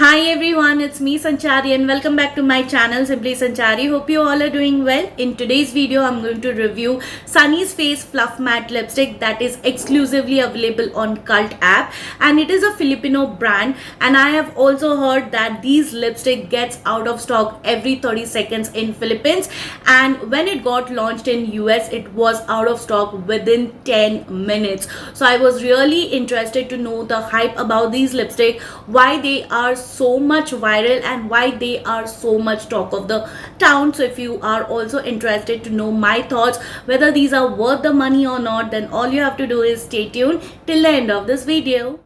Hi everyone, it's me Sanchari and welcome back to my channel Simply Sanchari. Hope you all are doing well. In today's video, I'm going to review Sunny's Face Fluff Matte Lipstick that is exclusively available on Cult app, and it is a Filipino brand, and I have also heard that these lipstick gets out of stock every 30 seconds in Philippines, and when it got launched in US it was out of stock within 10 minutes. So I was really interested to know the hype about these lipstick, why they are so much viral and why they are so much talk of the town. So if you are also interested to know my thoughts whether these are worth the money or not, then all you have to do is stay tuned till the end of this video.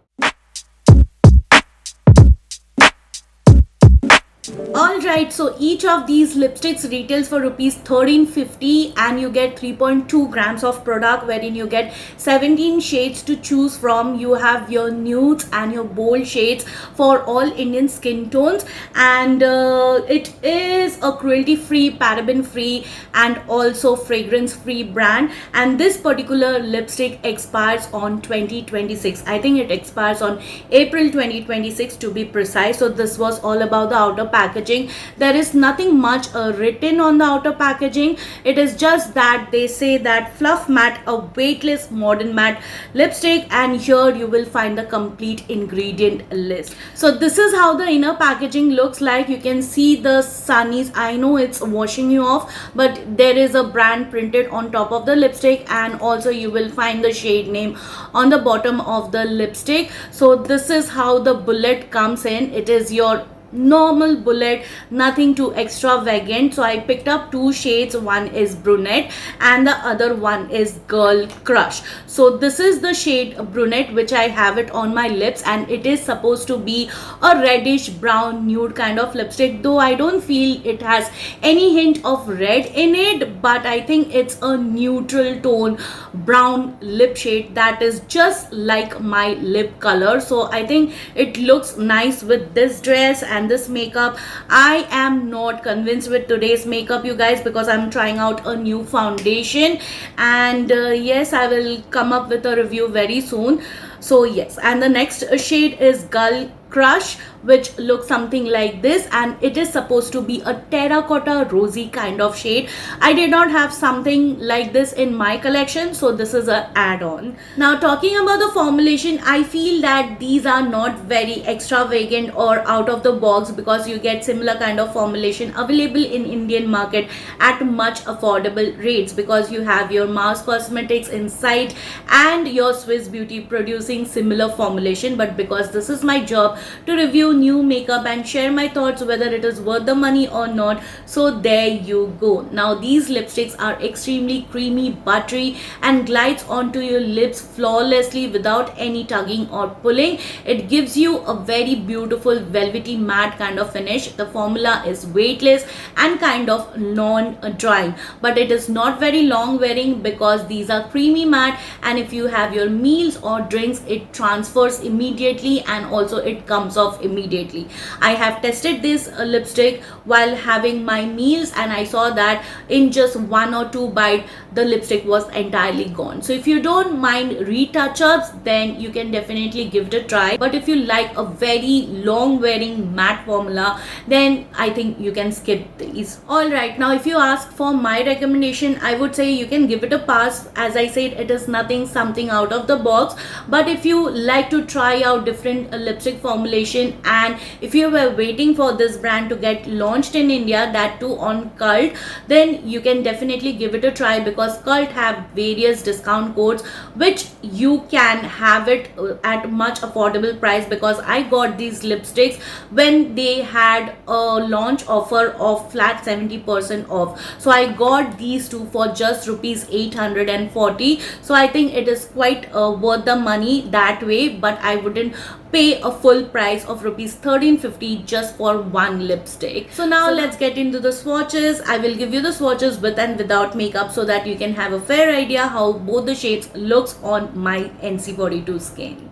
Alright, so each of these lipsticks retails for rupees 1350 and you get 3.2 grams of product, wherein you get 17 shades to choose from. You have your nudes and your bold shades for all Indian skin tones, and it is a cruelty free, paraben free and also fragrance free brand, and this particular lipstick expires on 2026. I think it expires on April 2026 to be precise. So this was all about the outer packaging. There is nothing much written on the outer packaging. It is just that they say that Fluff Matte, a weightless modern matte lipstick, and here you will find the complete ingredient list. So this is how the inner packaging looks like. You can see the Sunnies. I know it's washing you off, but there is a brand printed on top of the lipstick, and also you will find the shade name on the bottom of the lipstick. So this is how the bullet comes in. It is your normal bullet, nothing too extravagant. So I picked up two shades. One is brunette and the other one is girl crush. So this is the shade brunette, which I have it on my lips, and it is supposed to be a reddish brown nude kind of lipstick, though I don't feel it has any hint of red in it, but I think it's a neutral tone brown lip shade that is just like my lip color. So I think it looks nice with this dress and this makeup. I am not convinced with today's makeup, you guys, because I'm trying out a new foundation, and yes, I will come up with a review very soon. So yes, and the next shade is Gull Crush, which looks something like this, and it is supposed to be a terracotta rosy kind of shade. I did not have something like this in my collection, so this is a add-on. Now talking about the formulation, I feel that these are not very extravagant or out of the box, because you get similar kind of formulation available in Indian market at much affordable rates, because you have your Mars Cosmetics inside and your Swiss Beauty producing similar formulation. But because this is my job to review new makeup and share my thoughts whether it is worth the money or not, so there you go. Now these lipsticks are extremely creamy, buttery, and glides onto your lips flawlessly without any tugging or pulling. It gives you a very beautiful velvety matte kind of finish. The formula is weightless and kind of non-drying, but it is not very long wearing because these are creamy matte, and if you have your meals or drinks, it transfers immediately and also it comes off immediately. I have tested this lipstick while having my meals, and I saw that in just one or two bite the lipstick was entirely gone. So if you don't mind retouch-ups, then you can definitely give it a try, but if you like a very long wearing matte formula, then I think you can skip these. Alright, now if you ask for my recommendation, I would say you can give it a pass. As I said, it is nothing something out of the box, but if you like to try out different lipstick formulation, and if you were waiting for this brand to get launched in India, that too on Cult, then you can definitely give it a try, because Cult have various discount codes which you can have it at much affordable price, because I got these lipsticks when they had a launch offer of flat 70% off. So I got these two for just rupees 840. So I think it is quite worth the money that way, but I wouldn't pay a full price of rupees 1350 just for one lipstick. So now let's get into the swatches. I will give you the swatches with and without makeup so that you can have a fair idea how both the shades looks on my NC42 skin.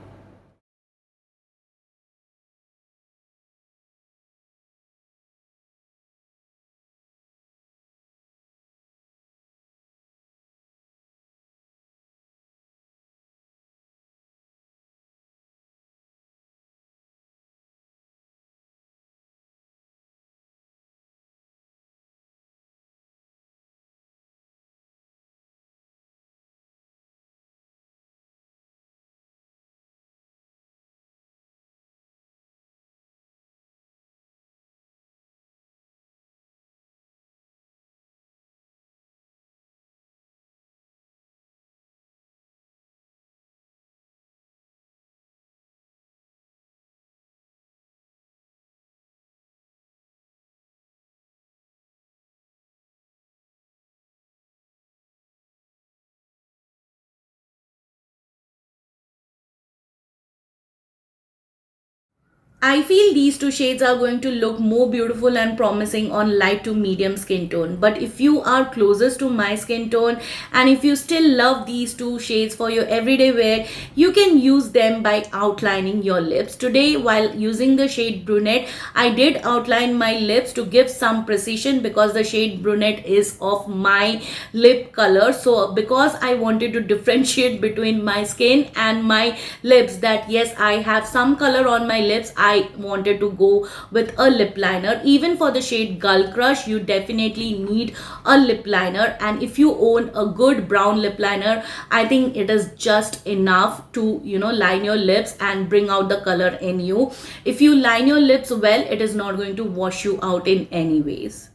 I feel these two shades are going to look more beautiful and promising on light to medium skin tone. But if you are closest to my skin tone and if you still love these two shades for your everyday wear, you can use them by outlining your lips. Today, while using the shade brunette, I did outline my lips to give some precision because the shade brunette is of my lip color. So because I wanted to differentiate between my skin and my lips, that yes, I have some color on my lips, I wanted to go with a lip liner. Even for the shade Gull Crush, you definitely need a lip liner, and if you own a good brown lip liner, I think it is just enough to line your lips and bring out the color in you. If you line your lips well, it is not going to wash you out in any ways.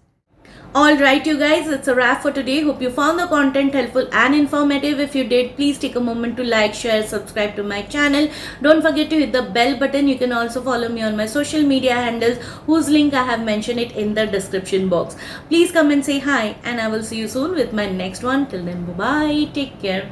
Alright, you guys, it's a wrap for today. Hope you found the content helpful and informative. If you did, please take a moment to like, share, subscribe to my channel. Don't forget to hit the bell button. You can also follow me on my social media handles, whose link I have mentioned it in the description box. Please come and say hi, and I will see you soon with my next one. Till then, bye bye. Take care.